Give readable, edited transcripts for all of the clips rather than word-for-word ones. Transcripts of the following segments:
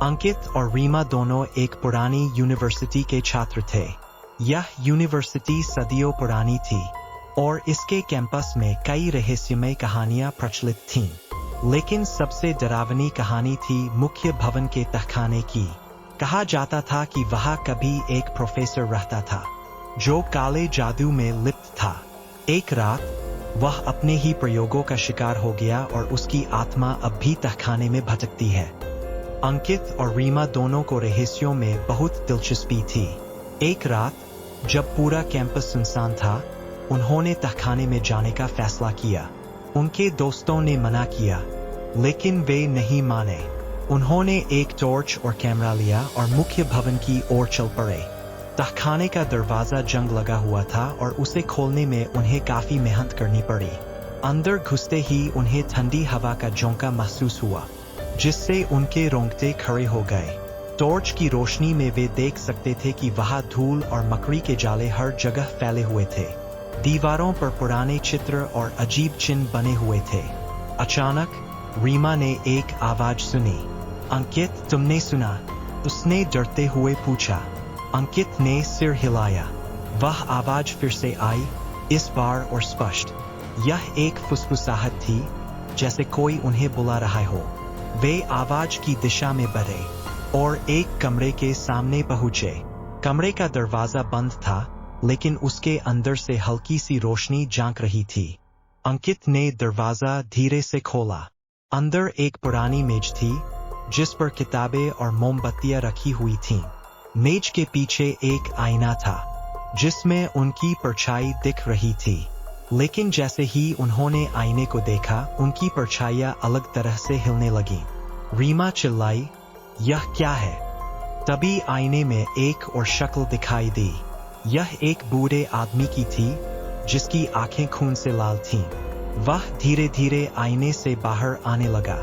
अंकित और रीमा दोनों एक पुरानी यूनिवर्सिटी के छात्र थे। यह यूनिवर्सिटी सदियों पुरानी थी और इसके कैंपस में कई रहस्यमय कहानियां प्रचलित थीं। लेकिन सबसे डरावनी कहानी थी मुख्य भवन के तहखाने की। कहा जाता था कि वहां कभी एक प्रोफेसर रहता था जो काले जादू में लिप्त था। एक रात वह अपने ही प्रयोगों का शिकार हो गया और उसकी आत्मा अब भी तहखाने में भटकती है। अंकित और रीमा दोनों को रहस्यों में बहुत दिलचस्पी थी। एक रात जब पूरा कैंपस सुनसान था, उन्होंने तहखाने में जाने का फैसला किया। उनके दोस्तों ने मना किया, लेकिन वे नहीं माने। उन्होंने एक टॉर्च और कैमरा लिया और मुख्य भवन की ओर चल पड़े। तहखाने का दरवाजा जंग लगा हुआ था और उसे खोलने में उन्हें काफी मेहनत करनी पड़ी। अंदर घुसते ही उन्हें ठंडी हवा का झोंका महसूस हुआ, जिससे उनके रोंगटे खड़े हो गए। टॉर्च की रोशनी में वे देख सकते थे कि वहां धूल और मकड़ी के जाले हर जगह फैले हुए थे। दीवारों पर पुराने चित्र और अजीब चिन्ह बने हुए थे। अचानक रीमा ने एक आवाज सुनी। अंकित, तुमने सुना? उसने डरते हुए पूछा। अंकित ने सिर हिलाया। वह आवाज फिर से आई, इस बार और स्पष्ट। यह एक फुसफुसाहट थी, जैसे कोई उन्हें बुला रहा हो। वे आवाज की दिशा में बढ़े और एक कमरे के सामने पहुंचे। कमरे का दरवाजा बंद था, लेकिन उसके अंदर से हल्की सी रोशनी झांक रही थी। अंकित ने दरवाजा धीरे से खोला। अंदर एक पुरानी मेज थी, जिस पर किताबें और मोमबत्तियां रखी हुई थीं। मेज के पीछे एक आईना था, जिसमें उनकी परछाई दिख रही थी। लेकिन जैसे ही उन्होंने आईने को देखा, उनकी परछाइयां अलग तरह से हिलने लगीं। रीमा चिल्लाई, यह क्या है? तभी आईने में एक और शक्ल दिखाई दी। यह एक बूढ़े आदमी की थी, जिसकी आंखें खून से लाल थीं। वह धीरे धीरे आईने से बाहर आने लगा।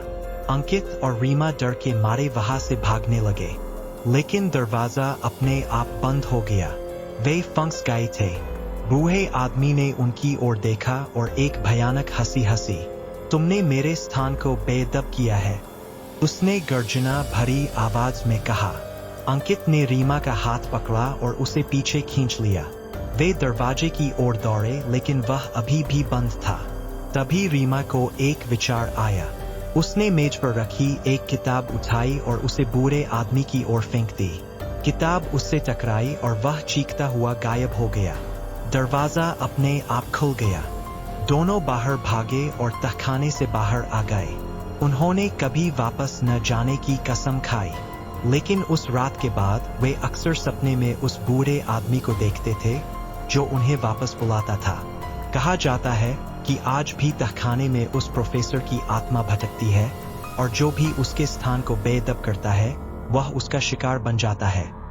अंकित और रीमा डर के मारे वहां से भागने लगे, लेकिन दरवाजा अपने आप बंद हो गया। वे फंस गए थे। बूढ़े आदमी ने उनकी ओर देखा और एक भयानक हंसी हंसी। तुमने मेरे स्थान को बेअदब किया है, उसने गर्जना भरी आवाज में कहा। अंकित ने रीमा का हाथ पकड़ा और उसे पीछे खींच लिया। वे दरवाजे की ओर दौड़े, लेकिन वह अभी भी बंद था। तभी रीमा को एक विचार आया। उसने मेज पर रखी एक किताब उठाई और उसे बूढ़े आदमी की ओर फेंक दी। किताब उससे टकराई और वह चीखता हुआ गायब हो गया। दरवाजा अपने आप खुल गया। दोनों बाहर भागे और तहखाने से बाहर आ गए। उन्होंने कभी वापस न जाने की कसम खाई। लेकिन उस रात के बाद वे अक्सर सपने में उस बूढ़े आदमी को देखते थे, जो उन्हें वापस बुलाता था। कहा जाता है कि आज भी तहखाने में उस प्रोफेसर की आत्मा भटकती है और जो भी उसके स्थान को बेअदब करता है, वह उसका शिकार बन जाता है।